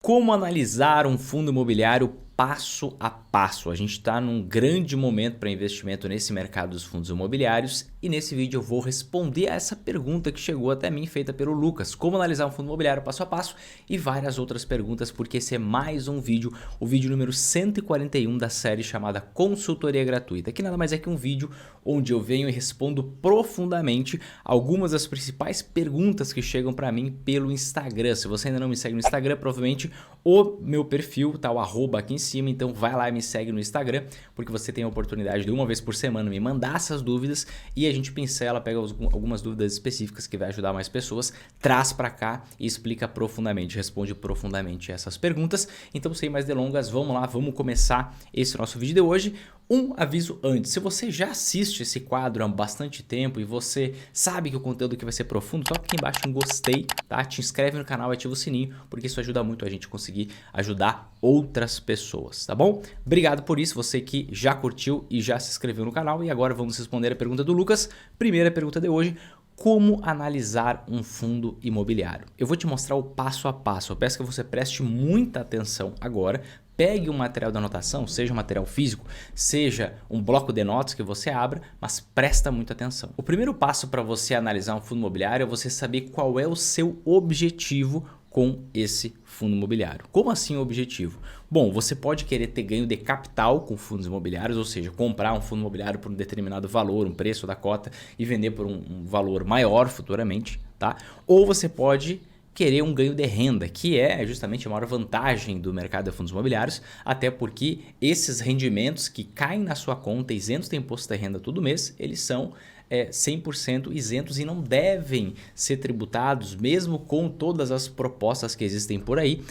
Como analisar um fundo imobiliário passo a passo? A gente está num grande momento para investimento nesse mercado dos fundos imobiliários e nesse vídeo eu vou responder a essa pergunta que chegou até mim, feita pelo Lucas. Como analisar um fundo imobiliário passo a passo e várias outras perguntas, porque esse é mais um vídeo, o vídeo número 141 da série chamada Consultoria Gratuita, que nada mais é que um vídeo onde eu venho e respondo profundamente algumas das principais perguntas que chegam para mim pelo Instagram. Se você ainda não me segue no Instagram, provavelmente o meu perfil tá o arroba aqui em cima, então vai lá e me segue no Instagram, porque você tem a oportunidade de uma vez por semana me mandar essas dúvidas e a gente pincela, pega algumas dúvidas específicas que vai ajudar mais pessoas, traz para cá e explica profundamente, responde profundamente essas perguntas. Então, sem mais delongas, vamos lá, vamos começar esse nosso vídeo de hoje. Um aviso antes, se você já assiste esse quadro há bastante tempo e você sabe que o conteúdo aqui vai ser profundo, toca aqui embaixo em gostei, tá? Te inscreve no canal e ativa o sininho, porque isso ajuda muito a gente a conseguir ajudar outras pessoas, tá bom? Obrigado por isso, você que já curtiu e já se inscreveu no canal. E agora vamos responder a pergunta do Lucas. Primeira pergunta de hoje: como analisar um fundo imobiliário? Eu vou te mostrar o passo a passo, eu peço que você preste muita atenção agora. Pegue um material de anotação, seja um material físico, seja um bloco de notas que você abra, mas presta muita atenção. O primeiro passo para você analisar um fundo imobiliário é você saber qual é o seu objetivo com esse fundo imobiliário. Como assim o objetivo? Bom, você pode querer ter ganho de capital com fundos imobiliários, ou seja, comprar um fundo imobiliário por um determinado valor, um preço da cota e vender por um valor maior futuramente, tá? Ou você pode querer um ganho de renda, que é justamente a maior vantagem do mercado de fundos imobiliários, até porque esses rendimentos que caem na sua conta isentos de imposto de renda todo mês, eles são 100% isentos e não devem ser tributados, mesmo com todas as propostas que existem por aí.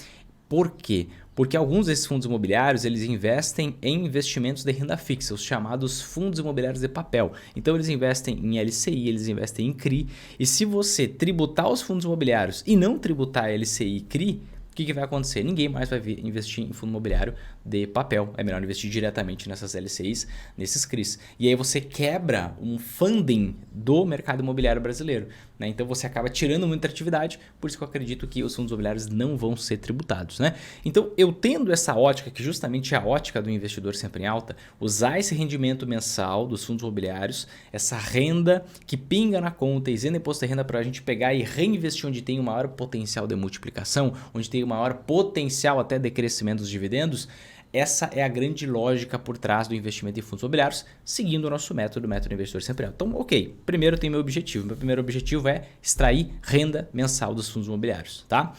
Por quê? Porque alguns desses fundos imobiliários eles investem em investimentos de renda fixa, os chamados fundos imobiliários de papel. Então eles investem em LCI, eles investem em CRI. E se você tributar os fundos imobiliários e não tributar LCI e CRI, o que vai acontecer? Ninguém mais vai investir em fundo imobiliário de papel. É melhor investir diretamente nessas LCIs, nesses CRIs. E aí você quebra um funding do mercado imobiliário brasileiro, né? Então você acaba tirando muita atividade, por isso que eu acredito que os fundos imobiliários não vão ser tributados, né? Então, eu tendo essa ótica, que justamente é a ótica do investidor sempre em alta, usar esse rendimento mensal dos fundos imobiliários, essa renda que pinga na conta, isenta imposto de renda, para a gente pegar e reinvestir onde tem o maior potencial de multiplicação, onde tem o maior potencial até de crescimento dos dividendos. Essa é a grande lógica por trás do investimento em fundos imobiliários, seguindo o nosso método, o método investidor sempre alto. Então, ok, primeiro tem meu objetivo. Meu primeiro objetivo é extrair renda mensal dos fundos imobiliários, tá?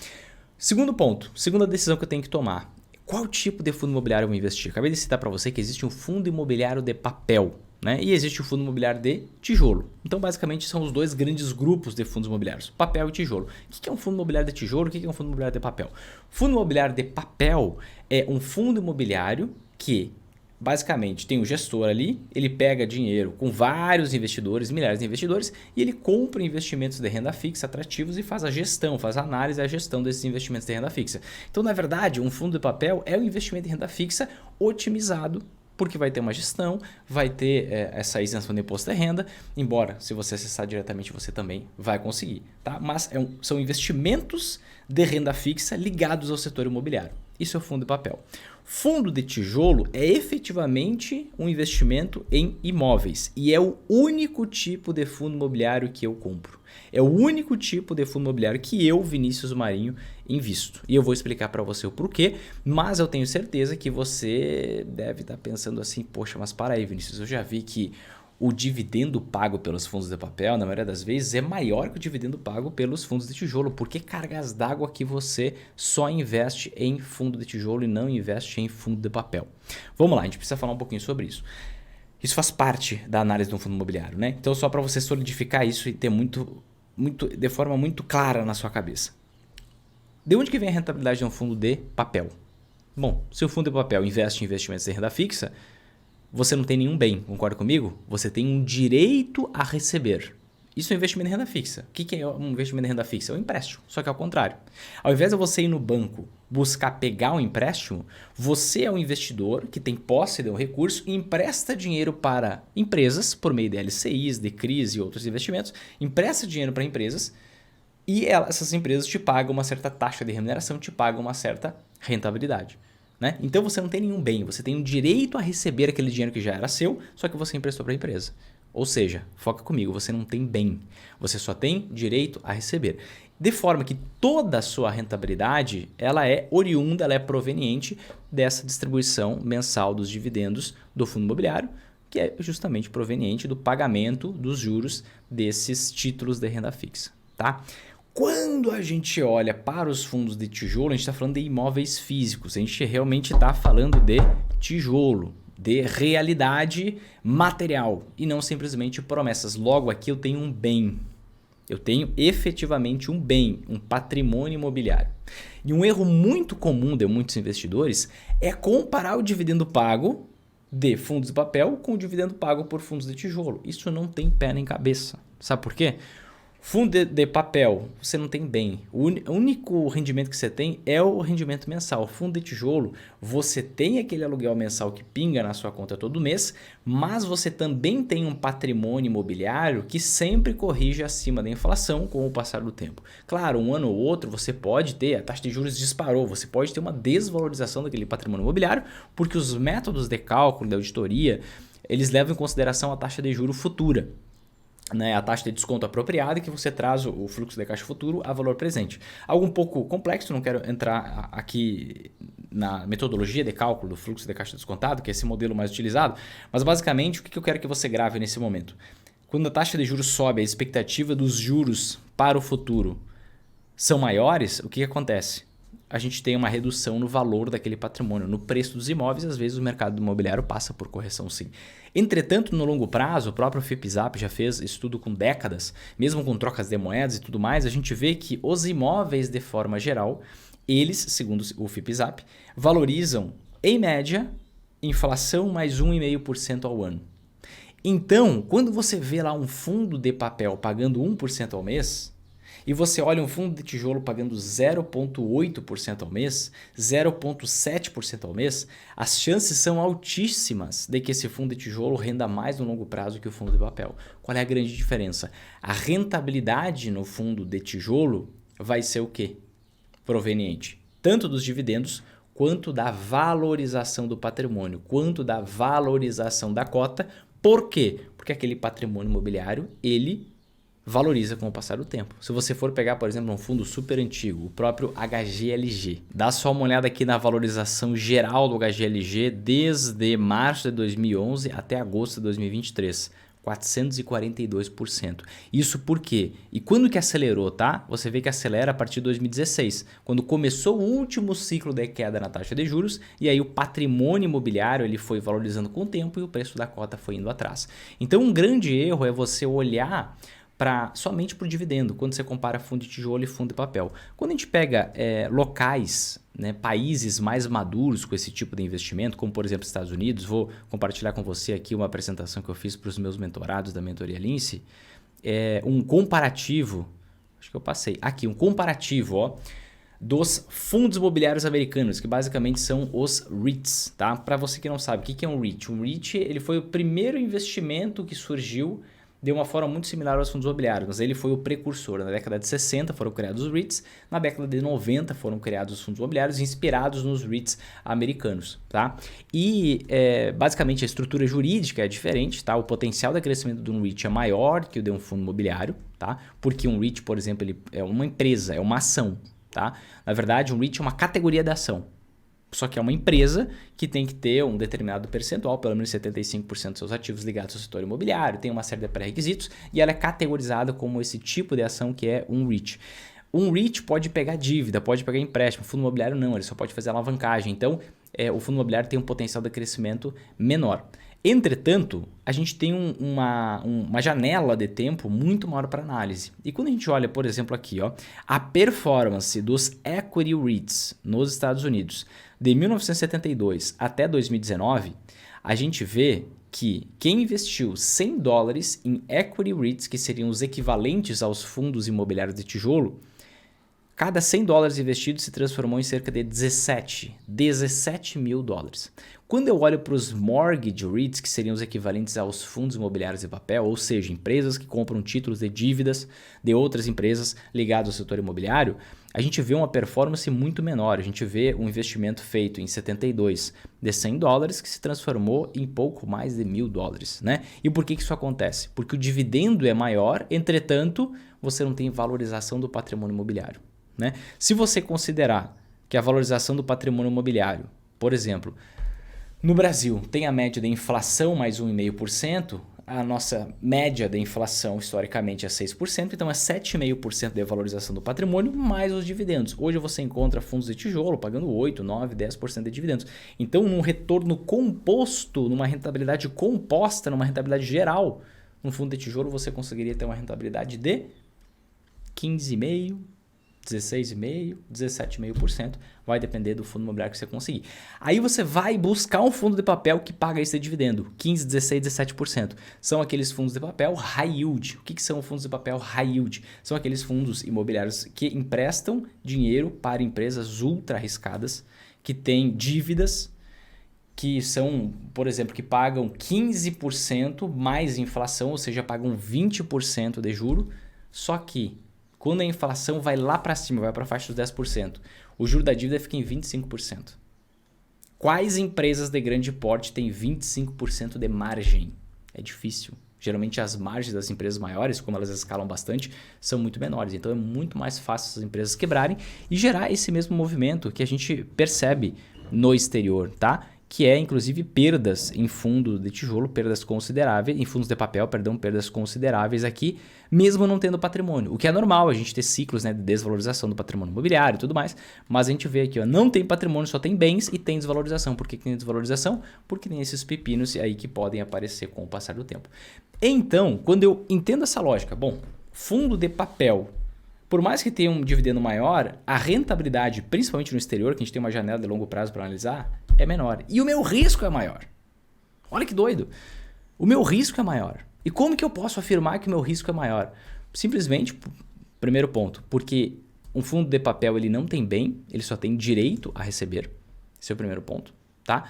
Segundo ponto, segunda decisão que eu tenho que tomar. Qual tipo de fundo imobiliário eu vou investir? Acabei de citar para você que existe um fundo imobiliário de papel, né? E existe o fundo imobiliário de tijolo. Então, basicamente, são os dois grandes grupos de fundos imobiliários, papel e tijolo. O que é um fundo imobiliário de tijolo? O que é um fundo imobiliário de papel? Fundo imobiliário de papel é um fundo imobiliário que basicamente tem um gestor ali, ele pega dinheiro com vários investidores, milhares de investidores, e ele compra investimentos de renda fixa atrativos e faz a gestão, faz a análise e a gestão desses investimentos de renda fixa. Então, na verdade, um fundo de papel é um investimento em renda fixa otimizado, porque vai ter uma gestão, vai ter essa isenção de imposto de renda, embora se você acessar diretamente você também vai conseguir, tá? Mas são investimentos de renda fixa ligados ao setor imobiliário. Isso é o fundo de papel. Fundo de tijolo é efetivamente um investimento em imóveis e é o único tipo de fundo imobiliário que eu compro. É o único tipo de fundo imobiliário que eu, Vinícius Marinho, invisto. E eu vou explicar para você o porquê, mas eu tenho certeza que você deve estar pensando assim, poxa, mas para aí, Vinícius, eu já vi que o dividendo pago pelos fundos de papel, na maioria das vezes, é maior que o dividendo pago pelos fundos de tijolo. Por que cargas d'água que você só investe em fundo de tijolo e não investe em fundo de papel? Vamos lá, a gente precisa falar um pouquinho sobre isso. Isso faz parte da análise de um fundo imobiliário, né? Então, só para você solidificar isso e ter de forma muito clara na sua cabeça. De onde que vem a rentabilidade de um fundo de papel? Bom, se o fundo de papel investe em investimentos de renda fixa, você não tem nenhum bem, concorda comigo? Você tem um direito a receber. Isso é um investimento em renda fixa. O que é um investimento em renda fixa? É um empréstimo, só que ao contrário. Ao invés de você ir no banco buscar pegar um empréstimo, você é um investidor que tem posse de um recurso e empresta dinheiro para empresas por meio de LCIs, de CRIs e outros investimentos, empresta dinheiro para empresas E essas empresas te pagam uma certa taxa de remuneração, te pagam uma certa rentabilidade. Né? Então você não tem nenhum bem, você tem o direito a receber aquele dinheiro que já era seu, só que você emprestou para a empresa. Ou seja, foca comigo, você não tem bem, você só tem direito a receber. De forma que toda a sua rentabilidade ela é oriunda, ela é proveniente dessa distribuição mensal dos dividendos do fundo imobiliário, que é justamente proveniente do pagamento dos juros desses títulos de renda fixa. Tá? Quando a gente olha para os fundos de tijolo, a gente está falando de imóveis físicos, a gente realmente está falando de tijolo, de realidade material e não simplesmente promessas. Logo aqui eu tenho um bem, eu tenho efetivamente um bem, um patrimônio imobiliário. E um erro muito comum de muitos investidores é comparar o dividendo pago de fundos de papel com o dividendo pago por fundos de tijolo. Isso não tem pé nem cabeça. Sabe por quê? Fundo de papel, você não tem bem. O único rendimento que você tem é o rendimento mensal. Fundo de tijolo, você tem aquele aluguel mensal que pinga na sua conta todo mês, mas você também tem um patrimônio imobiliário que sempre corrige acima da inflação com o passar do tempo. Claro, um ano ou outro você pode ter, a taxa de juros disparou, você pode ter uma desvalorização daquele patrimônio imobiliário, porque os métodos de cálculo da auditoria, eles levam em consideração a taxa de juros futura. Né, a taxa de desconto apropriada que você traz o fluxo de caixa futuro a valor presente. Algo um pouco complexo, não quero entrar aqui na metodologia de cálculo do fluxo de caixa descontado, que é esse modelo mais utilizado, mas basicamente o que eu quero que você grave nesse momento? Quando a taxa de juros sobe, a expectativa dos juros para o futuro são maiores, o que acontece? A gente tem uma redução no valor daquele patrimônio, no preço dos imóveis, às vezes o mercado imobiliário passa por correção sim. Entretanto, no longo prazo, o próprio FIPZAP já fez estudo com décadas, mesmo com trocas de moedas e tudo mais, a gente vê que os imóveis de forma geral, eles, segundo o FIPZAP, valorizam em média inflação mais 1,5% ao ano. Então, quando você vê lá um fundo de papel pagando 1% ao mês, e você olha um fundo de tijolo pagando 0,8% ao mês, 0,7% ao mês, as chances são altíssimas de que esse fundo de tijolo renda mais no longo prazo que o fundo de papel. Qual é a grande diferença? A rentabilidade no fundo de tijolo vai ser o quê? Proveniente tanto dos dividendos quanto da valorização do patrimônio, quanto da valorização da cota. Por quê? Porque aquele patrimônio imobiliário, ele valoriza com o passar do tempo. Se você for pegar, por exemplo, um fundo super antigo, o próprio HGLG, dá só uma olhada aqui na valorização geral do HGLG desde março de 2011 até agosto de 2023. 442%. Isso por quê? E quando que acelerou, tá? Você vê que acelera a partir de 2016, quando começou o último ciclo de queda na taxa de juros e aí o patrimônio imobiliário ele foi valorizando com o tempo e o preço da cota foi indo atrás. Então um grande erro é você olhar somente para o dividendo, quando você compara fundo de tijolo e fundo de papel. Quando a gente pega locais, né, países mais maduros com esse tipo de investimento, como por exemplo Estados Unidos, vou compartilhar com você aqui uma apresentação que eu fiz para os meus mentorados da mentoria Lince, um comparativo, acho que eu passei, aqui um comparativo dos fundos imobiliários americanos, que basicamente são os REITs. Tá? Para você que não sabe, o que é um REIT? Um REIT ele foi o primeiro investimento que surgiu de uma forma muito similar aos fundos imobiliários, mas ele foi o precursor. Na década de 60 foram criados os REITs, na década de 90 foram criados os fundos imobiliários inspirados nos REITs americanos. Tá? E basicamente a estrutura jurídica é diferente, tá? O potencial de crescimento de um REIT é maior que o de um fundo imobiliário, tá? Porque um REIT, por exemplo, ele é uma empresa, é uma ação. Tá? Na verdade, um REIT é uma categoria de ação. Só que é uma empresa que tem que ter um determinado percentual, pelo menos 75% dos seus ativos ligados ao setor imobiliário, tem uma série de pré-requisitos e ela é categorizada como esse tipo de ação que é um REIT. Um REIT pode pegar dívida, pode pegar empréstimo, o fundo imobiliário não, ele só pode fazer alavancagem. Então, o fundo imobiliário tem um potencial de crescimento menor. Entretanto, a gente tem uma janela de tempo muito maior para análise. E quando a gente olha, por exemplo, aqui, a performance dos equity REITs nos Estados Unidos de 1972 até 2019, a gente vê que quem investiu $100 em equity REITs, que seriam os equivalentes aos fundos imobiliários de tijolo, cada $100 investido se transformou em cerca de 17 17 mil dólares. Quando eu olho para os mortgage REITs, que seriam os equivalentes aos fundos imobiliários de papel, ou seja, empresas que compram títulos de dívidas de outras empresas ligadas ao setor imobiliário, a gente vê uma performance muito menor. A gente vê um investimento feito em 72 de 100 dólares que se transformou em pouco mais de 1.000 dólares. Né? E por que isso acontece? Porque o dividendo é maior, entretanto, você não tem valorização do patrimônio imobiliário. Né? Se você considerar que a valorização do patrimônio imobiliário, por exemplo, no Brasil tem a média da inflação mais 1,5%, a nossa média da inflação historicamente é 6%, então é 7,5% de valorização do patrimônio mais os dividendos. Hoje você encontra fundos de tijolo pagando 8, 9, 10% de dividendos. Então, num retorno composto, numa rentabilidade composta, numa rentabilidade geral, num fundo de tijolo você conseguiria ter uma rentabilidade de 15,5%, 16,5%, 17,5%, vai depender do fundo imobiliário que você conseguir. Aí você vai buscar um fundo de papel que paga esse dividendo, 15%, 16%, 17%. São aqueles fundos de papel high yield. O que são fundos de papel high yield? São aqueles fundos imobiliários que emprestam dinheiro para empresas ultra arriscadas, que têm dívidas, que são, por exemplo, que pagam 15% mais inflação, ou seja, pagam 20% de juro, só que quando a inflação vai lá para cima, vai para a faixa dos 10%, o juro da dívida fica em 25%. Quais empresas de grande porte têm 25% de margem? É difícil. Geralmente as margens das empresas maiores, como elas escalam bastante, são muito menores. Então é muito mais fácil as empresas quebrarem e gerar esse mesmo movimento que a gente percebe no exterior, tá? Que é inclusive perdas em fundo de tijolo, perdas consideráveis, em fundos de papel, perdão, perdas consideráveis aqui, mesmo não tendo patrimônio. O que é normal, a gente ter ciclos, né, de desvalorização do patrimônio imobiliário e tudo mais, mas a gente vê aqui, ó, não tem patrimônio, só tem bens e tem desvalorização. Por que tem desvalorização? Porque tem esses pepinos aí que podem aparecer com o passar do tempo. Então, quando eu entendo essa lógica, bom, fundo de papel, por mais que tenha um dividendo maior, a rentabilidade, principalmente no exterior, que a gente tem uma janela de longo prazo para analisar, é menor. E o meu risco é maior. Olha que doido. O meu risco é maior. E como que eu posso afirmar que o meu risco é maior? Simplesmente, primeiro ponto, porque um fundo de papel ele não tem bem, ele só tem direito a receber. Esse é o primeiro ponto. Tá?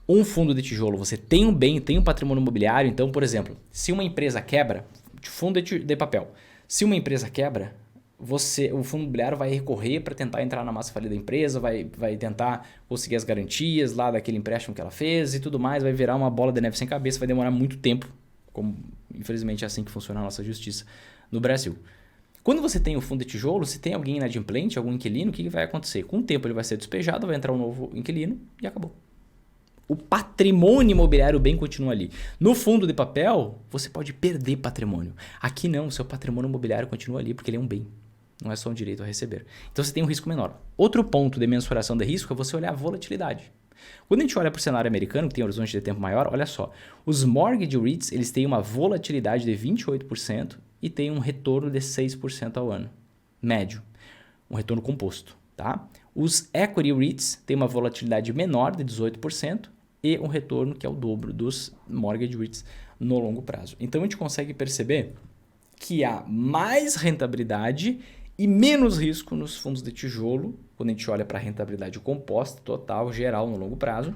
Um fundo de tijolo, você tem um bem, tem um patrimônio imobiliário. Então, por exemplo, se uma empresa quebra, fundo de papel, se uma empresa quebra, o fundo imobiliário vai recorrer para tentar entrar na massa falida da empresa, vai tentar conseguir as garantias lá daquele empréstimo que ela fez e tudo mais, vai virar uma bola de neve sem cabeça, vai demorar muito tempo, como infelizmente é assim que funciona a nossa justiça no Brasil. Quando você tem o fundo de tijolo, se tem alguém inadimplente, algum inquilino, o que vai acontecer? Com o tempo ele vai ser despejado, vai entrar um novo inquilino e acabou. O patrimônio imobiliário bem continua ali. No fundo de papel, você pode perder patrimônio. Aqui não, o seu patrimônio imobiliário continua ali porque ele é um bem. Não é só um direito a receber. Então você tem um risco menor. Outro ponto de mensuração de risco é você olhar a volatilidade. Quando a gente olha para o cenário americano, que tem um horizonte de tempo maior, olha só. Os mortgage REITs eles têm uma volatilidade de 28% e têm um retorno de 6% ao ano. Médio. Um retorno composto. Tá? Os equity REITs têm uma volatilidade menor de 18% e um retorno que é o dobro dos mortgage REITs no longo prazo. Então a gente consegue perceber que há mais rentabilidade e menos risco nos fundos de tijolo, quando a gente olha para a rentabilidade composta, total, geral, no longo prazo,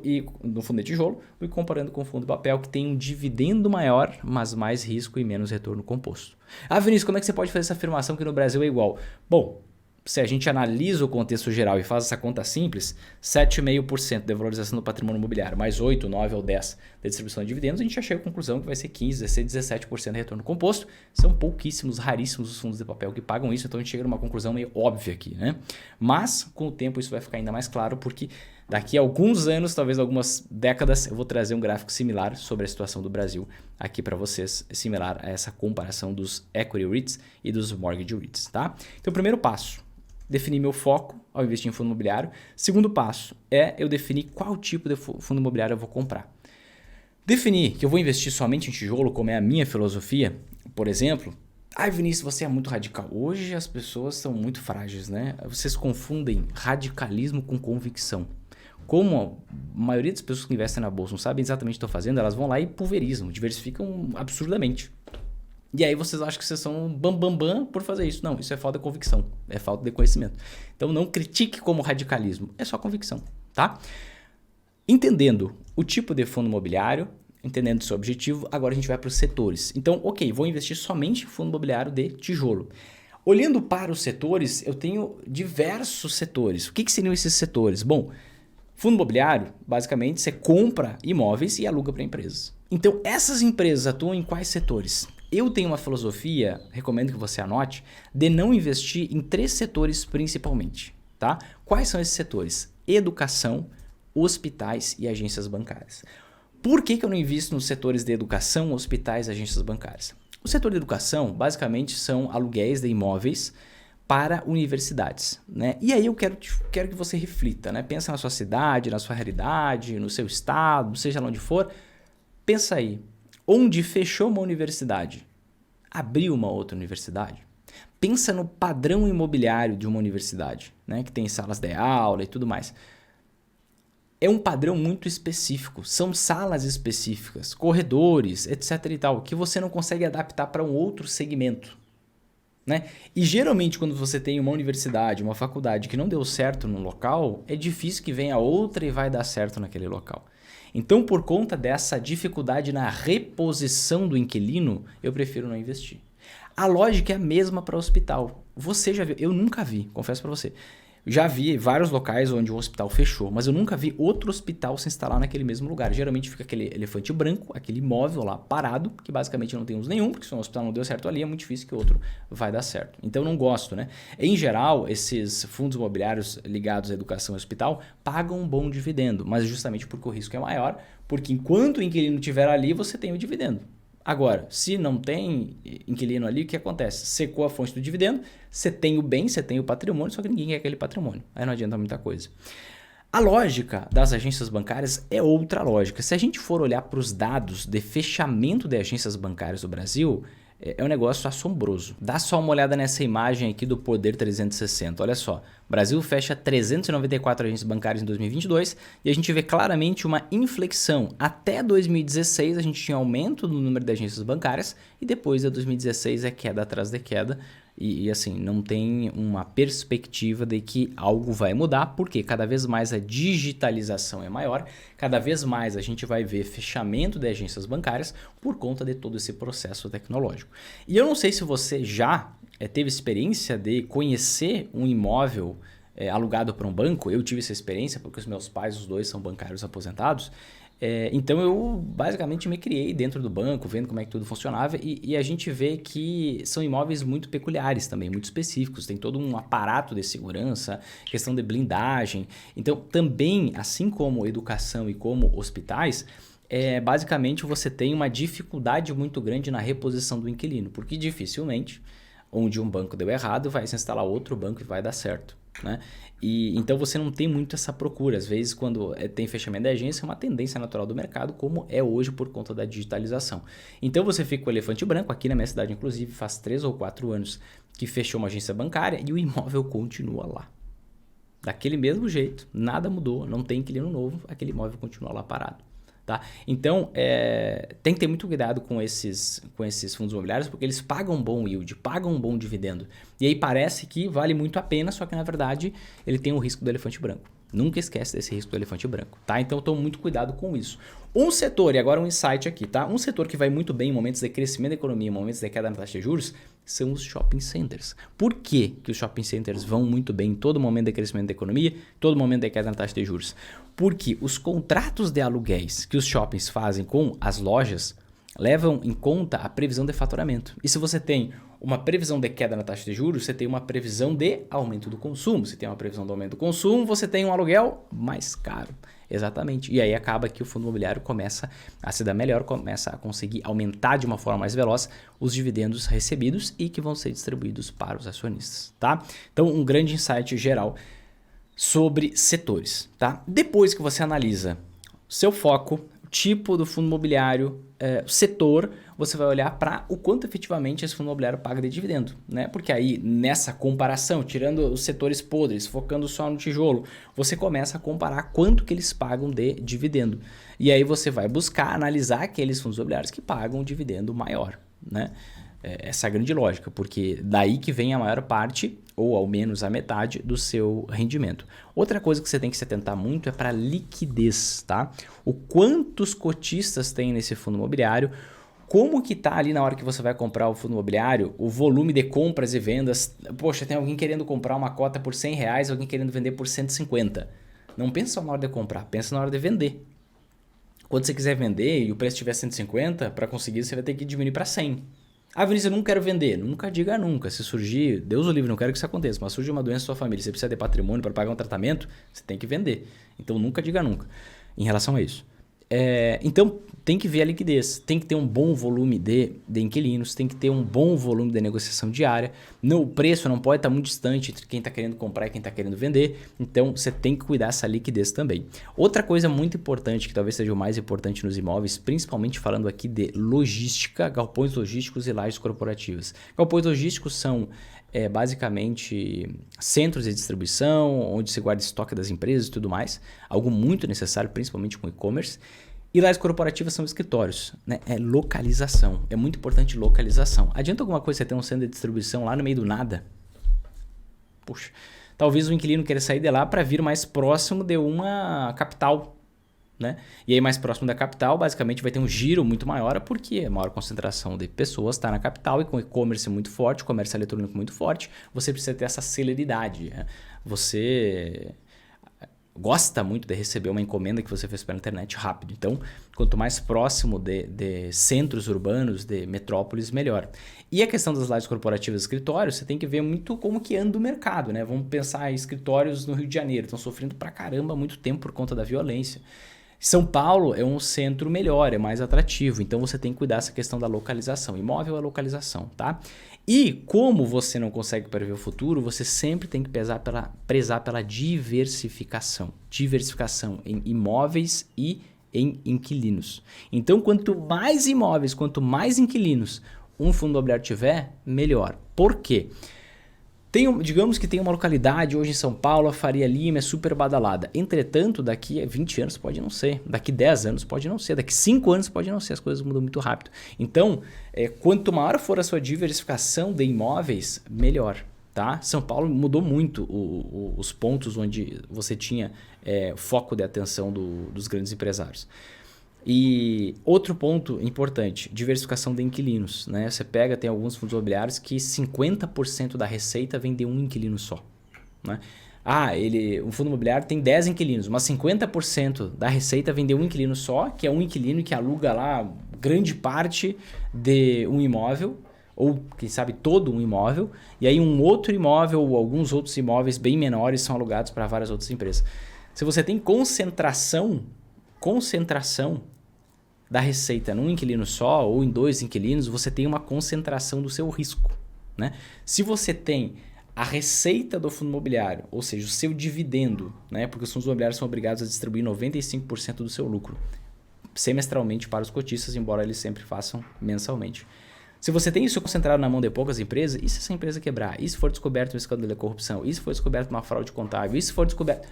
e no fundo de tijolo, e comparando com o fundo de papel, que tem um dividendo maior, mas mais risco e menos retorno composto. Ah, Vinícius, como é que você pode fazer essa afirmação que no Brasil é igual? Bom, se a gente analisa o contexto geral e faz essa conta simples, 7,5% de valorização do patrimônio imobiliário, mais 8, 9 ou 10 de distribuição de dividendos, a gente já chega à conclusão que vai ser 15, 16, 17% de retorno composto. São pouquíssimos, raríssimos os fundos de papel que pagam isso, então a gente chega numa conclusão meio óbvia aqui, né? Mas, com o tempo, isso vai ficar ainda mais claro, porque daqui a alguns anos, talvez algumas décadas, eu vou trazer um gráfico similar sobre a situação do Brasil aqui para vocês, similar a essa comparação dos equity REITs e dos mortgage REITs, tá? Então, o primeiro passo, definir meu foco ao investir em fundo imobiliário. Segundo passo é eu definir qual tipo de fundo imobiliário eu vou comprar. Definir que eu vou investir somente em tijolo, como é a minha filosofia, por exemplo. Vinícius, você é muito radical. Hoje as pessoas são muito frágeis, né? Vocês confundem radicalismo com convicção. Como a maioria das pessoas que investem na bolsa não sabem exatamente o que estão fazendo, elas vão lá e pulverizam, diversificam absurdamente. E aí vocês acham que vocês são bam por fazer isso. Não, isso é falta de convicção, é falta de conhecimento. Então não critique como radicalismo, é só convicção, tá? Entendendo o tipo de fundo imobiliário, entendendo o seu objetivo, agora a gente vai para os setores. Então, ok, vou investir somente em fundo imobiliário de tijolo. Olhando para os setores, eu tenho diversos setores. O que seriam esses setores? Bom, fundo imobiliário, basicamente, você compra imóveis e aluga para empresas. Então, essas empresas atuam em quais setores? Eu tenho uma filosofia, recomendo que você anote, de não investir em 3 setores principalmente, tá? Quais são esses setores? Educação, hospitais e agências bancárias. Por que eu não invisto nos setores de educação, hospitais e agências bancárias? O setor de educação, basicamente, são aluguéis de imóveis para universidades, né? E aí eu quero que você reflita, né? Pensa na sua cidade, na sua realidade, no seu estado, seja lá onde for. Pensa aí, onde fechou uma universidade, abriu uma outra universidade? Pensa no padrão imobiliário de uma universidade, né? Que tem salas de aula e tudo mais. É um padrão muito específico, são salas específicas, corredores, etc e tal, que você não consegue adaptar para um outro segmento, né? E geralmente quando você tem uma universidade, uma faculdade que não deu certo no local, é difícil que venha outra e vai dar certo naquele local. Então, por conta dessa dificuldade na reposição do inquilino, eu prefiro não investir. A lógica é a mesma para o hospital. Você já viu? Eu nunca vi, confesso para você. Já vi vários locais onde o hospital fechou, mas eu nunca vi outro hospital se instalar naquele mesmo lugar. Geralmente fica aquele elefante branco, aquele imóvel lá parado, que basicamente não tem uso nenhum, porque se um hospital não deu certo ali, é muito difícil que o outro vai dar certo. Então eu não gosto, né? Em geral, esses fundos imobiliários ligados à educação e hospital pagam um bom dividendo, mas justamente porque o risco é maior, porque enquanto o inquilino estiver ali, você tem o dividendo. Agora, se não tem inquilino ali, o que acontece? Secou a fonte do dividendo, você tem o bem, você tem o patrimônio, só que ninguém quer aquele patrimônio. Aí não adianta muita coisa. A lógica das agências bancárias é outra lógica. Se a gente for olhar para os dados de fechamento de agências bancárias do Brasil, é um negócio assombroso. Dá só uma olhada nessa imagem aqui do Poder 360. Olha só, o Brasil fecha 394 agências bancárias em 2022 e a gente vê claramente uma inflexão. Até 2016 a gente tinha aumento no número de agências bancárias e depois de 2016 é queda atrás de queda. E assim, não tem uma perspectiva de que algo vai mudar, porque cada vez mais a digitalização é maior, cada vez mais a gente vai ver fechamento de agências bancárias por conta de todo esse processo tecnológico. E eu não sei se você já teve experiência de conhecer um imóvel alugado por um banco. Eu tive essa experiência porque os meus pais, os dois, são bancários aposentados. Então eu basicamente me criei dentro do banco, vendo como é que tudo funcionava e a gente vê que são imóveis muito peculiares também, muito específicos, tem todo um aparato de segurança, questão de blindagem. Então também, assim como educação e como hospitais, basicamente você tem uma dificuldade muito grande na reposição do inquilino, porque dificilmente onde um banco deu errado vai se instalar outro banco e vai dar certo, né? E então você não tem muito essa procura. Às vezes, quando tem fechamento da agência, é uma tendência natural do mercado, como é hoje por conta da digitalização. Então você fica com o elefante branco. Aqui na minha cidade, inclusive, faz 3 ou 4 anos que fechou uma agência bancária e o imóvel continua lá. Daquele mesmo jeito, nada mudou, não tem inquilino novo, aquele imóvel continua lá parado. Tá? Então, tem que ter muito cuidado com esses fundos imobiliários, porque eles pagam um bom yield, pagam um bom dividendo. E aí parece que vale muito a pena, só que na verdade ele tem o risco do elefante branco. Nunca esquece desse risco do elefante branco, tá? Então tome muito cuidado com isso. Um setor, e agora um insight aqui, tá? Um setor que vai muito bem em momentos de crescimento da economia, em momentos de queda na taxa de juros, são os shopping centers. Por que os shopping centers vão muito bem em todo momento de crescimento da economia, todo momento de queda na taxa de juros? Porque os contratos de aluguéis que os shoppings fazem com as lojas levam em conta a previsão de faturamento. E se você tem uma previsão de queda na taxa de juros, você tem uma previsão de aumento do consumo. Se tem uma previsão de aumento do consumo, você tem um aluguel mais caro. Exatamente. E aí acaba que o fundo imobiliário começa a se dar melhor, começa a conseguir aumentar de uma forma mais veloz os dividendos recebidos e que vão ser distribuídos para os acionistas, tá? Então, um grande insight geral sobre setores, tá? Depois que você analisa seu foco, o tipo do fundo imobiliário, o setor, você vai olhar para o quanto efetivamente esse fundo imobiliário paga de dividendo, né? Porque aí, nessa comparação, tirando os setores podres, focando só no tijolo, você começa a comparar quanto que eles pagam de dividendo. E aí você vai buscar analisar aqueles fundos imobiliários que pagam um dividendo maior, né? Essa é a grande lógica, porque daí que vem a maior parte, ou ao menos a metade, do seu rendimento. Outra coisa que você tem que se atentar muito é para liquidez, tá? O quantos cotistas tem nesse fundo imobiliário, como que tá ali na hora que você vai comprar o fundo imobiliário, o volume de compras e vendas. Poxa, tem alguém querendo comprar uma cota por R$100, alguém querendo vender por 150. Não pensa só na hora de comprar, pensa na hora de vender. Quando você quiser vender e o preço estiver 150, para conseguir você vai ter que diminuir para 100. Ah, Vinícius, eu não quero vender. Nunca diga nunca. Se surgir, Deus o livre, não quero que isso aconteça, mas surge uma doença na sua família, você precisa de patrimônio para pagar um tratamento, você tem que vender. Então nunca diga nunca em relação a isso. Então tem que ver a liquidez, tem que ter um bom volume de inquilinos, tem que ter um bom volume de negociação diária. O preço não pode estar muito distante entre quem está querendo comprar e quem está querendo vender, então você tem que cuidar dessa liquidez também. Outra coisa muito importante, que talvez seja o mais importante nos imóveis, principalmente falando aqui de logística, galpões logísticos e lajes corporativas. Galpões logísticos são basicamente centros de distribuição, onde se guarda estoque das empresas e tudo mais, algo muito necessário, principalmente com e-commerce. E lajes corporativas são escritórios, né? É localização, é muito importante localização. Adianta alguma coisa você ter um centro de distribuição lá no meio do nada? Puxa, talvez o inquilino queira sair de lá para vir mais próximo de uma capital, né? E aí mais próximo da capital, basicamente vai ter um giro muito maior, porque a maior concentração de pessoas está na capital e com e-commerce muito forte, comércio eletrônico muito forte, você precisa ter essa celeridade, né? Você gosta muito de receber uma encomenda que você fez pela internet rápido. Então, quanto mais próximo de centros urbanos, de metrópoles, melhor. E a questão das lajes corporativas e escritórios, você tem que ver muito como que anda o mercado, né? Vamos pensar em escritórios no Rio de Janeiro, estão sofrendo pra caramba há muito tempo por conta da violência. São Paulo é um centro melhor, é mais atrativo, então você tem que cuidar dessa questão da localização. Imóvel é localização, tá? E como você não consegue prever o futuro, você sempre tem que prezar pela diversificação. Diversificação em imóveis e em inquilinos. Então, quanto mais imóveis, quanto mais inquilinos um fundo imobiliário tiver, melhor. Por quê? Digamos que tem uma localidade hoje em São Paulo, a Faria Lima é super badalada. Entretanto, daqui a 20 anos pode não ser, daqui 10 anos pode não ser, daqui 5 anos pode não ser, as coisas mudam muito rápido. Então, quanto maior for a sua diversificação de imóveis, melhor. Tá? São Paulo mudou muito os pontos onde você tinha foco de atenção dos grandes empresários. E outro ponto importante, diversificação de inquilinos, né? Você tem alguns fundos imobiliários que 50% da receita vem de um inquilino só, né? Um fundo imobiliário tem 10 inquilinos, mas 50% da receita vem de um inquilino só, que é um inquilino que aluga lá grande parte de um imóvel, ou quem sabe todo um imóvel, e aí um outro imóvel ou alguns outros imóveis bem menores são alugados para várias outras empresas. Se você tem concentração da receita num inquilino só ou em 2 inquilinos, você tem uma concentração do seu risco, né? Se você tem a receita do fundo imobiliário, ou seja, o seu dividendo, né? Porque os fundos imobiliários são obrigados a distribuir 95% do seu lucro semestralmente para os cotistas, embora eles sempre façam mensalmente. Se você tem isso concentrado na mão de poucas empresas, e se essa empresa quebrar? E se for descoberto um escândalo de corrupção? E se for descoberto uma fraude contábil? E se for descoberto...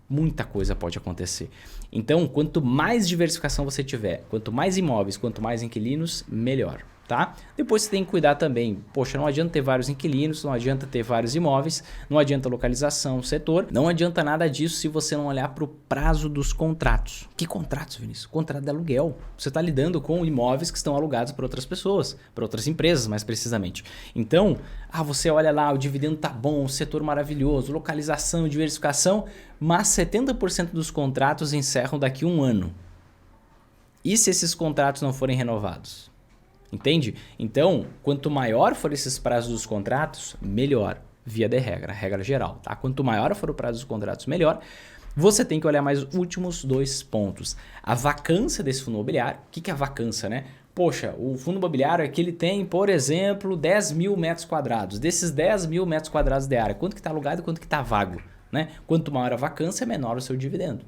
Muita coisa pode acontecer. Então, quanto mais diversificação você tiver, quanto mais imóveis, quanto mais inquilinos, melhor, tá? Depois você tem que cuidar também, poxa, não adianta ter vários inquilinos, não adianta ter vários imóveis, não adianta localização, setor, não adianta nada disso se você não olhar para o prazo dos contratos. Que contratos, Vinícius? Contrato de aluguel. Você está lidando com imóveis que estão alugados para outras pessoas, para outras empresas, mais precisamente. Então, você olha lá, o dividendo tá bom, o setor maravilhoso, localização, diversificação, mas 70% dos contratos encerram daqui a 1 ano. E se esses contratos não forem renovados? Entende? Então, quanto maior for esses prazos dos contratos, melhor, via de regra geral, tá? Quanto maior for o prazo dos contratos, melhor. Você tem que olhar mais os últimos 2 pontos. A vacância desse fundo imobiliário. O que é a vacância, né? Poxa, o fundo imobiliário é que ele tem, por exemplo, 10 mil metros quadrados. Desses 10 mil metros quadrados de área, quanto que está alugado e quanto que está vago, né? Quanto maior a vacância, menor o seu dividendo.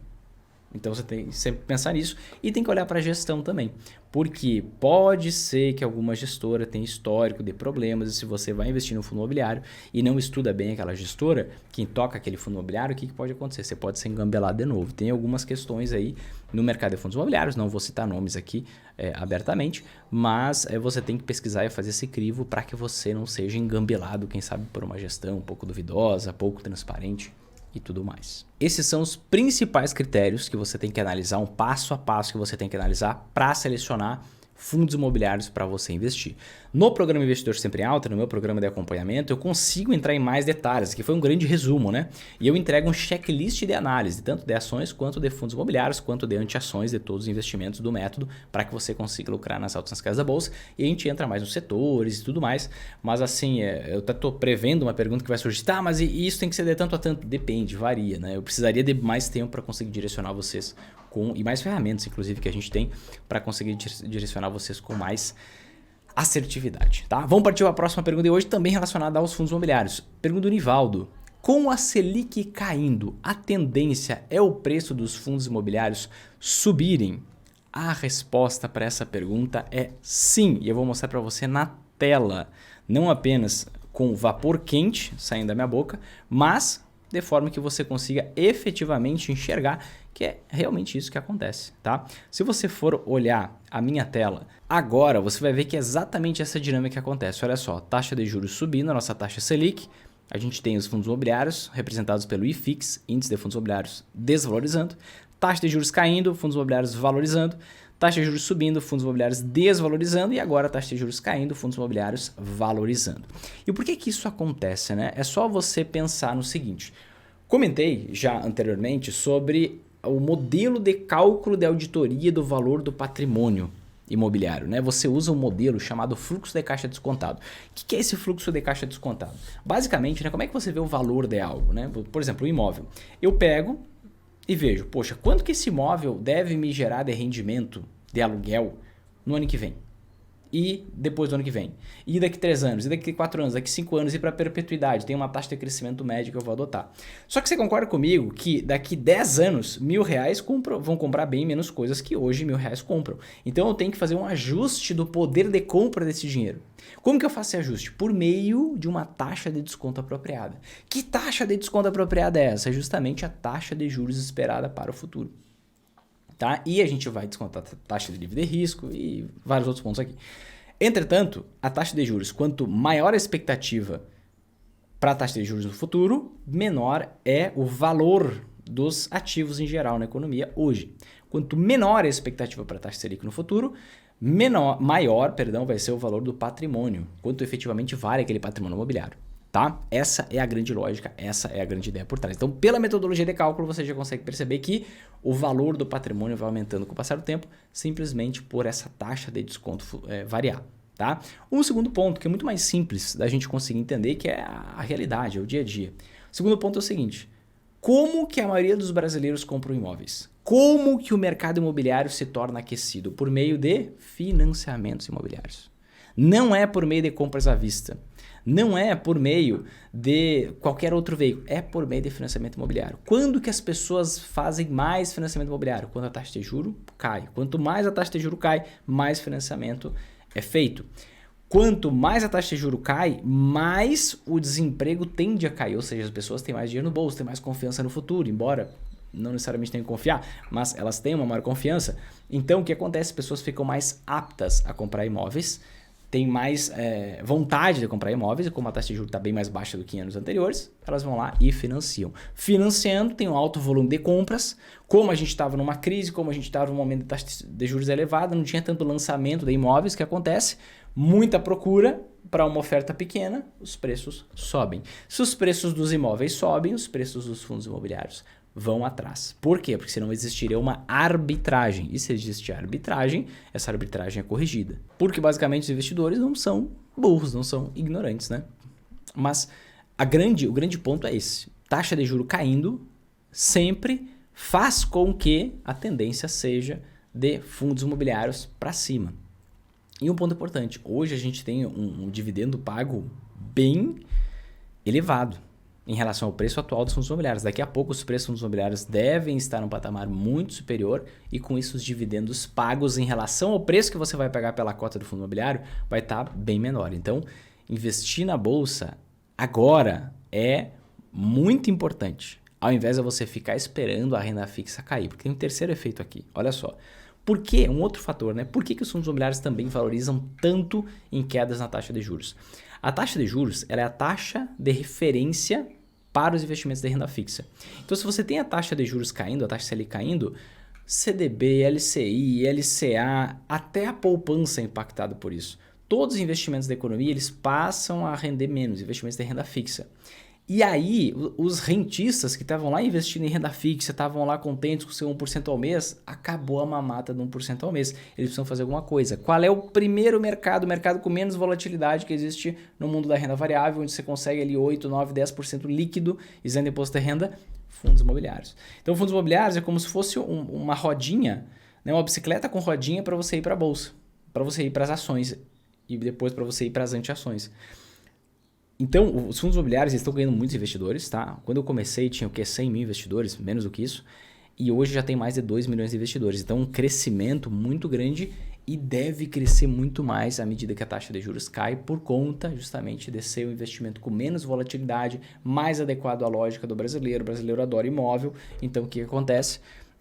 Então você tem que sempre pensar nisso e tem que olhar para a gestão também, porque pode ser que alguma gestora tenha histórico de problemas e se você vai investir no fundo imobiliário e não estuda bem aquela gestora, quem toca aquele fundo imobiliário, o que pode acontecer? Você pode ser engambelado de novo. Tem algumas questões aí no mercado de fundos imobiliários, não vou citar nomes aqui abertamente, mas você tem que pesquisar e fazer esse crivo para que você não seja engambelado, quem sabe por uma gestão um pouco duvidosa, pouco transparente e tudo mais. Esses são os principais critérios que você tem que analisar, um passo a passo que você tem que analisar para selecionar fundos imobiliários para você investir. No programa Investidor Sempre em Alta, no meu programa de acompanhamento, eu consigo entrar em mais detalhes, que foi um grande resumo, né? E eu entrego um checklist de análise, tanto de ações, quanto de fundos imobiliários, quanto de anti-ações, de todos os investimentos do método, para que você consiga lucrar nas altas nas casas da bolsa. E a gente entra mais nos setores e tudo mais. Mas assim, eu estou prevendo uma pergunta que vai surgir, tá, mas e isso tem que ser de tanto a tanto? Depende, varia, né? Eu precisaria de mais tempo para conseguir direcionar vocês e mais ferramentas, inclusive, que a gente tem para conseguir direcionar vocês com mais assertividade, tá? Vamos partir para a próxima pergunta de hoje, também relacionada aos fundos imobiliários. Pergunta do Nivaldo. Com a Selic caindo, a tendência é o preço dos fundos imobiliários subirem? A resposta para essa pergunta é sim, e eu vou mostrar para você na tela, não apenas com vapor quente saindo da minha boca, mas de forma que você consiga efetivamente enxergar que é realmente isso que acontece, tá? Se você for olhar a minha tela agora, você vai ver que é exatamente essa dinâmica que acontece. Olha só, taxa de juros subindo, a nossa taxa Selic, a gente tem os fundos imobiliários representados pelo IFIX, Índice de Fundos Imobiliários, desvalorizando, taxa de juros caindo, fundos imobiliários valorizando, taxa de juros subindo, fundos imobiliários desvalorizando e agora a taxa de juros caindo, fundos imobiliários valorizando. E por que que isso acontece, né? É só você pensar no seguinte. Comentei já anteriormente sobre o modelo de cálculo de auditoria do valor do patrimônio imobiliário, né? Você usa um modelo chamado fluxo de caixa descontado. O que é esse fluxo de caixa descontado? Basicamente, né, como é que você vê o valor de algo, né? Por exemplo, o imóvel. Eu pego e vejo, poxa, quanto que esse imóvel deve me gerar de rendimento de aluguel no ano que vem? E depois do ano que vem? E daqui 3 anos? E daqui 4 anos? Daqui 5 anos? E para perpetuidade? Tem uma taxa de crescimento médio que eu vou adotar. Só que você concorda comigo que daqui 10 anos, R$1.000 vão comprar bem menos coisas que hoje R$1.000 compram. Então eu tenho que fazer um ajuste do poder de compra desse dinheiro. Como que eu faço esse ajuste? Por meio de uma taxa de desconto apropriada. Que taxa de desconto apropriada é essa? É justamente a taxa de juros esperada para o futuro. Tá? E a gente vai descontar a taxa de livre de risco e vários outros pontos aqui. Entretanto, a taxa de juros, quanto maior a expectativa para a taxa de juros no futuro, menor é o valor dos ativos em geral na economia hoje. Quanto menor a expectativa para a taxa Selic no futuro, maior vai ser o valor do patrimônio, quanto efetivamente vale aquele patrimônio imobiliário. Tá? Essa é a grande lógica, essa é a grande ideia por trás. Então, pela metodologia de cálculo, você já consegue perceber que o valor do patrimônio vai aumentando com o passar do tempo, simplesmente por essa taxa de desconto variar. Tá? Um segundo ponto, que é muito mais simples da gente conseguir entender, que é a realidade, é o dia a dia. O segundo ponto é o seguinte, como que a maioria dos brasileiros compram imóveis? Como que o mercado imobiliário se torna aquecido? Por meio de financiamentos imobiliários. Não é por meio de compras à vista. Não é por meio de qualquer outro veículo, é por meio de financiamento imobiliário. Quando que as pessoas fazem mais financiamento imobiliário? Quando a taxa de juros cai. Quanto mais a taxa de juros cai, mais financiamento é feito. Quanto mais a taxa de juros cai, mais o desemprego tende a cair, ou seja, as pessoas têm mais dinheiro no bolso, têm mais confiança no futuro, embora não necessariamente tenham que confiar, mas elas têm uma maior confiança. Então o que acontece? As pessoas ficam mais aptas a comprar imóveis, tem mais vontade de comprar imóveis, e como a taxa de juros está bem mais baixa do que em anos anteriores, elas vão lá e financiam. Financiando, tem um alto volume de compras, como a gente estava numa crise, como a gente estava num momento de taxa de juros elevada, não tinha tanto lançamento de imóveis, que acontece, muita procura para uma oferta pequena, os preços sobem. Se os preços dos imóveis sobem, os preços dos fundos imobiliários vão atrás. Por quê? Porque senão existiria uma arbitragem. E se existe arbitragem, essa arbitragem é corrigida. Porque basicamente os investidores não são burros, não são ignorantes, né? Mas o grande ponto é esse. Taxa de juros caindo sempre faz com que a tendência seja de fundos imobiliários para cima. E um ponto importante, hoje a gente tem um dividendo pago bem elevado. em relação ao preço atual dos fundos imobiliários. Daqui a pouco os preços dos fundos imobiliários devem estar num patamar muito superior e com isso os dividendos pagos em relação ao preço que você vai pagar pela cota do fundo imobiliário vai estar bem menor. Então, investir na bolsa agora é muito importante, ao invés de você ficar esperando a renda fixa cair, porque tem um terceiro efeito aqui, olha só. Por que? Um outro fator, né? Por que os fundos imobiliários também valorizam tanto em quedas na taxa de juros? A taxa de juros ela é a taxa de referência para os investimentos de renda fixa. Então, se você tem a taxa de juros caindo, a taxa Selic caindo, CDB, LCI, LCA, até a poupança é impactada por isso. Todos os investimentos da economia eles passam a render menos, investimentos de renda fixa. E aí, os rentistas que estavam lá investindo em renda fixa, estavam lá contentes com seu 1% ao mês, acabou a mamata de 1% ao mês. Eles precisam fazer alguma coisa. Qual é o primeiro mercado, o mercado com menos volatilidade que existe no mundo da renda variável, onde você consegue ali 8, 9, 10% líquido, isento de imposto de renda? Fundos imobiliários. Então, fundos imobiliários é como se fosse uma rodinha, né? Uma bicicleta com rodinha para você ir para a bolsa, para você ir para as ações e depois para você ir para as anti-ações. Então, os fundos imobiliários estão ganhando muitos investidores, tá? Quando eu comecei, tinha o quê? 100 mil investidores, menos do que isso. E hoje já tem mais de 2 milhões de investidores. Então, um crescimento muito grande e deve crescer muito mais à medida que a taxa de juros cai por conta justamente de ser um investimento com menos volatilidade, mais adequado à lógica do brasileiro. O brasileiro adora imóvel. Então, o que acontece?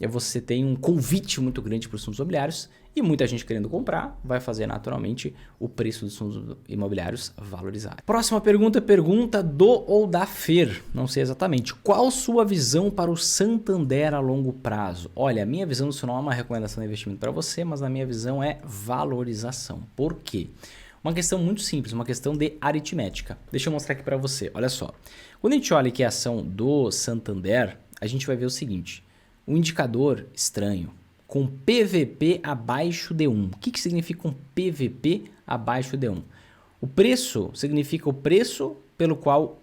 Você tem um convite muito grande para os fundos imobiliários e muita gente querendo comprar, vai fazer naturalmente o preço dos fundos imobiliários valorizar. Próxima pergunta do ou da Fer, não sei exatamente. Qual sua visão para o Santander a longo prazo? Olha, a minha visão, isso não é uma recomendação de investimento para você, mas a minha visão é valorização. Por quê? Uma questão muito simples, uma questão de aritmética. Deixa eu mostrar aqui para você, olha só. Quando a gente olha aqui a ação do Santander, a gente vai ver o seguinte. Um indicador estranho, com PVP abaixo de 1. O que significa um PVP abaixo de 1? O preço significa o preço pelo qual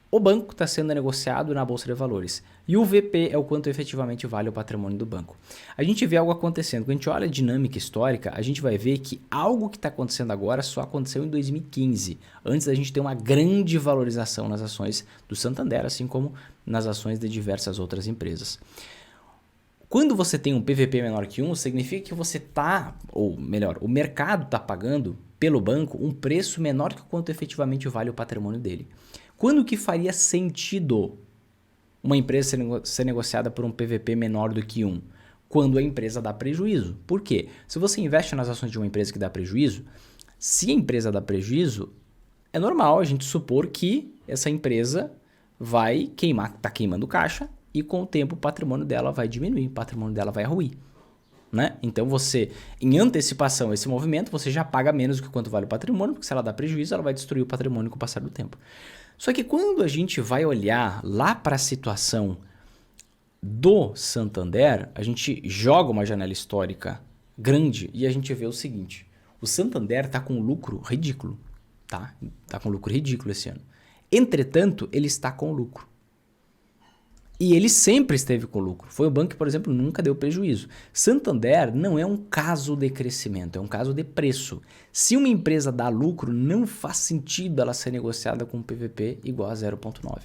o banco está sendo negociado na Bolsa de Valores. E o VP é o quanto efetivamente vale o patrimônio do banco. A gente vê algo acontecendo. Quando a gente olha a dinâmica histórica, a gente vai ver que algo que está acontecendo agora só aconteceu em 2015. Antes da gente ter uma grande valorização nas ações do Santander, assim como nas ações de diversas outras empresas. Quando você tem um PVP menor que 1, significa que você está, ou melhor, o mercado está pagando pelo banco um preço menor que o quanto efetivamente vale o patrimônio dele. Quando que faria sentido uma empresa ser negociada por um PVP menor do que 1? Quando a empresa dá prejuízo. Por quê? Se você investe nas ações de uma empresa que dá prejuízo, se a empresa dá prejuízo, é normal a gente supor que essa empresa vai está queimando caixa, e com o tempo o patrimônio dela vai diminuir, o patrimônio dela vai ruir. Né? Então você, em antecipação a esse movimento, você já paga menos do que quanto vale o patrimônio, porque se ela dá prejuízo, ela vai destruir o patrimônio com o passar do tempo. Só que quando a gente vai olhar lá para a situação do Santander, a gente joga uma janela histórica grande e a gente vê o seguinte, o Santander está com um lucro ridículo, tá? Está com um lucro ridículo esse ano. Entretanto, ele está com lucro. E ele sempre esteve com lucro. Foi o banco que, por exemplo, nunca deu prejuízo. Santander não é um caso de crescimento, é um caso de preço. Se uma empresa dá lucro, não faz sentido ela ser negociada com um PVP igual a 0,9.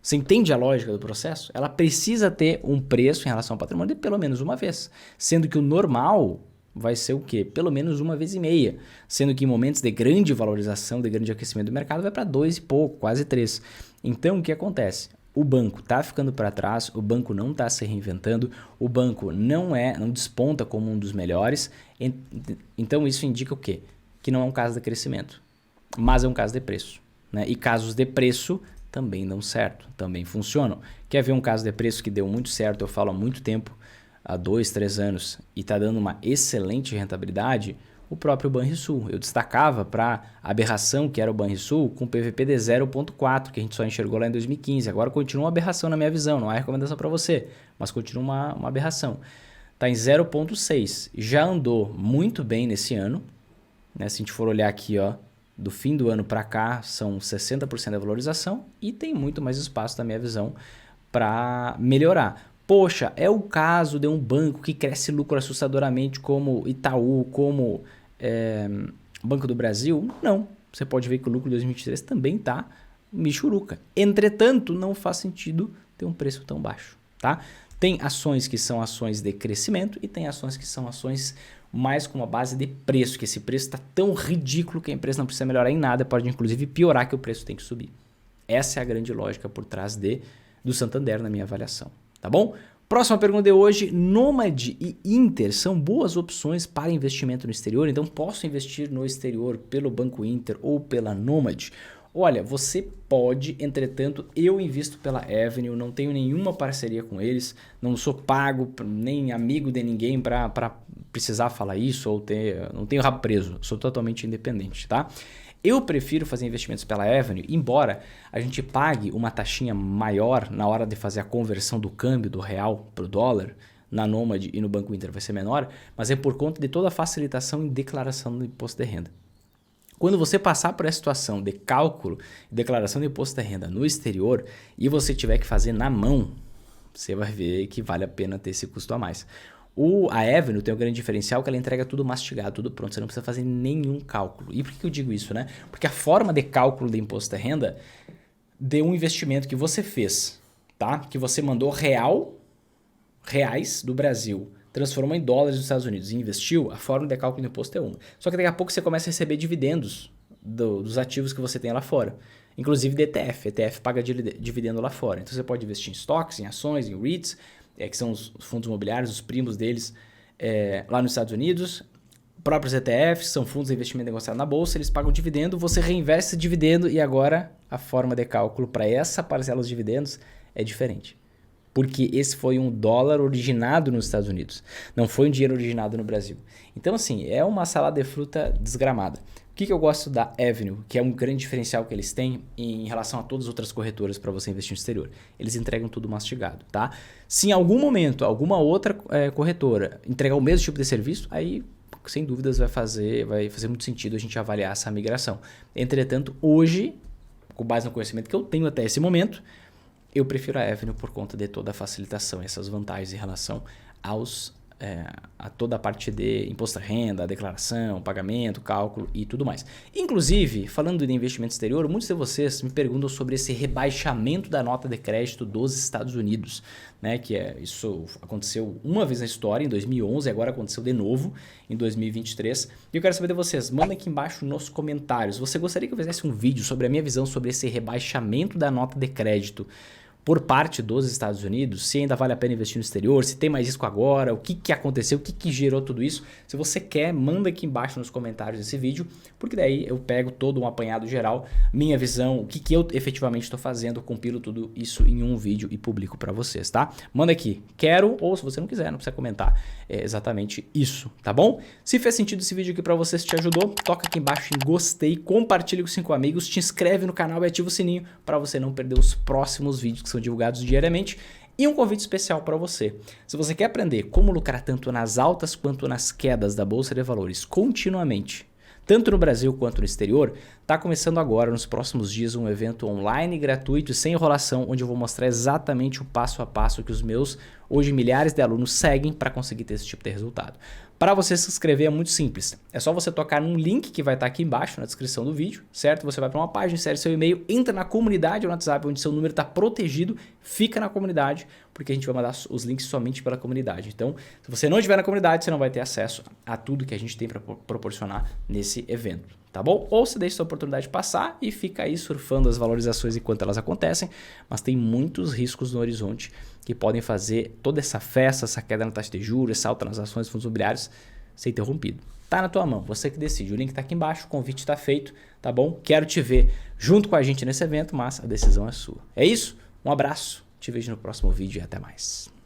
Você entende a lógica do processo? Ela precisa ter um preço em relação ao patrimônio de pelo menos uma vez. Sendo que o normal vai ser o quê? Pelo menos 1,5 vezes. Sendo que em momentos de grande valorização, de grande aquecimento do mercado, vai para 2 e pouco, quase 3. Então, o que acontece? O banco está ficando para trás, o banco não está se reinventando, o banco não desponta como um dos melhores. Então isso indica o quê? Que não é um caso de crescimento, mas é um caso de preço. Né? E casos de preço também dão certo, também funcionam. Quer ver um caso de preço que deu muito certo, eu falo há muito tempo, há 2, 3 anos, e está dando uma excelente rentabilidade? O próprio Banrisul. Eu destacava para a aberração que era o Banrisul com PVP de 0,4, que a gente só enxergou lá em 2015. Agora continua uma aberração na minha visão, não é recomendação para você, mas continua uma aberração. Está em 0,6. Já andou muito bem nesse ano. Né? Se a gente for olhar aqui, ó, do fim do ano para cá, são 60% da valorização e tem muito mais espaço, na minha visão, para melhorar. Poxa, é o caso de um banco que cresce lucro assustadoramente como Itaú, como Banco do Brasil? Não. Você pode ver que o lucro de 2023 também está michuruca. Entretanto, não faz sentido ter um preço tão baixo, tá? Tem ações que são ações de crescimento e tem ações que são ações mais com uma base de preço, que esse preço está tão ridículo que a empresa não precisa melhorar em nada, pode inclusive piorar que o preço tem que subir. Essa é a grande lógica por trás do Santander na minha avaliação, tá bom? Próxima pergunta de hoje, Nomad e Inter são boas opções para investimento no exterior? Então posso investir no exterior pelo Banco Inter ou pela Nomad? Olha, você pode, entretanto, eu invisto pela Avenue, não tenho nenhuma parceria com eles, não sou pago, nem amigo de ninguém para precisar falar isso ou não tenho rabo preso, sou totalmente independente, tá? Eu prefiro fazer investimentos pela Avenue, embora a gente pague uma taxinha maior na hora de fazer a conversão do câmbio do real para o dólar, na Nomad e no Banco Inter vai ser menor, mas é por conta de toda a facilitação em declaração do imposto de renda. Quando você passar por essa situação de cálculo e declaração de imposto de renda no exterior e você tiver que fazer na mão, você vai ver que vale a pena ter esse custo a mais. A Avenue tem um grande diferencial que ela entrega tudo mastigado, tudo pronto, você não precisa fazer nenhum cálculo. E por que eu digo isso, né? Porque a forma de cálculo de imposto de renda de um investimento que você fez, tá? Que você mandou reais do Brasil, transformou em dólares dos Estados Unidos e investiu, a forma de cálculo do imposto é uma. Só que daqui a pouco você começa a receber dividendos dos ativos que você tem lá fora. Inclusive de ETF. ETF paga dividendo lá fora. Então você pode investir em stocks, em ações, em REITs, que são os fundos imobiliários, os primos deles lá nos Estados Unidos. Próprios ETFs são fundos de investimento negociado na bolsa, eles pagam dividendo, você reinveste esse dividendo e agora a forma de cálculo para essa parcela dos dividendos é diferente. Porque esse foi um dólar originado nos Estados Unidos, não foi um dinheiro originado no Brasil. Então, assim, é uma salada de fruta desgramada. O que eu gosto da Avenue, que é um grande diferencial que eles têm em relação a todas as outras corretoras para você investir no exterior? Eles entregam tudo mastigado, tá? Se em algum momento alguma outra corretora entregar o mesmo tipo de serviço, aí sem dúvidas vai fazer muito sentido a gente avaliar essa migração. Entretanto, hoje, com base no conhecimento que eu tenho até esse momento, eu prefiro a Avenue por conta de toda a facilitação, essas vantagens em relação a toda a parte de imposto de renda, declaração, pagamento, cálculo e tudo mais. Inclusive, falando de investimento exterior, muitos de vocês me perguntam sobre esse rebaixamento da nota de crédito dos Estados Unidos, né? Isso aconteceu uma vez na história, em 2011, e agora aconteceu de novo em 2023. E eu quero saber de vocês, manda aqui embaixo nos comentários. Você gostaria que eu fizesse um vídeo sobre a minha visão sobre esse rebaixamento da nota de crédito por parte dos Estados Unidos, se ainda vale a pena investir no exterior, se tem mais risco agora, o que aconteceu, o que gerou tudo isso. Se você quer, manda aqui embaixo nos comentários desse vídeo, porque daí eu pego todo um apanhado geral, minha visão, o que eu efetivamente estou fazendo, compilo tudo isso em um vídeo e publico para vocês, tá? Manda aqui, quero, ou se você não quiser, não precisa comentar exatamente isso, tá bom? Se fez sentido esse vídeo aqui para você, se te ajudou, toca aqui embaixo em gostei, compartilha com 5 amigos, te inscreve no canal e ativa o sininho para você não perder os próximos vídeos que são divulgados diariamente. E um convite especial para você. Se você quer aprender como lucrar tanto nas altas quanto nas quedas da Bolsa de Valores continuamente, tanto no Brasil quanto no exterior, está começando agora, nos próximos dias, um evento online, gratuito e sem enrolação, onde eu vou mostrar exatamente o passo a passo que os meus, hoje milhares de alunos, seguem para conseguir ter esse tipo de resultado. Para você se inscrever é muito simples, é só você tocar num link que vai estar aqui embaixo na descrição do vídeo, certo? Você vai para uma página, insere seu e-mail, entra na comunidade no WhatsApp, onde seu número está protegido, fica na comunidade, porque a gente vai mandar os links somente pela comunidade. Então, se você não estiver na comunidade, você não vai ter acesso a tudo que a gente tem para proporcionar nesse evento, tá bom? Ou você deixa sua oportunidade passar e fica aí surfando as valorizações enquanto elas acontecem, mas tem muitos riscos no horizonte que podem fazer toda essa festa, essa queda na taxa de juros, essa alta nas ações, fundos imobiliários ser interrompido. Tá na tua mão, você que decide. O link tá aqui embaixo, o convite está feito, tá bom? Quero te ver junto com a gente nesse evento, mas a decisão é sua. É isso? Um abraço, te vejo no próximo vídeo e até mais.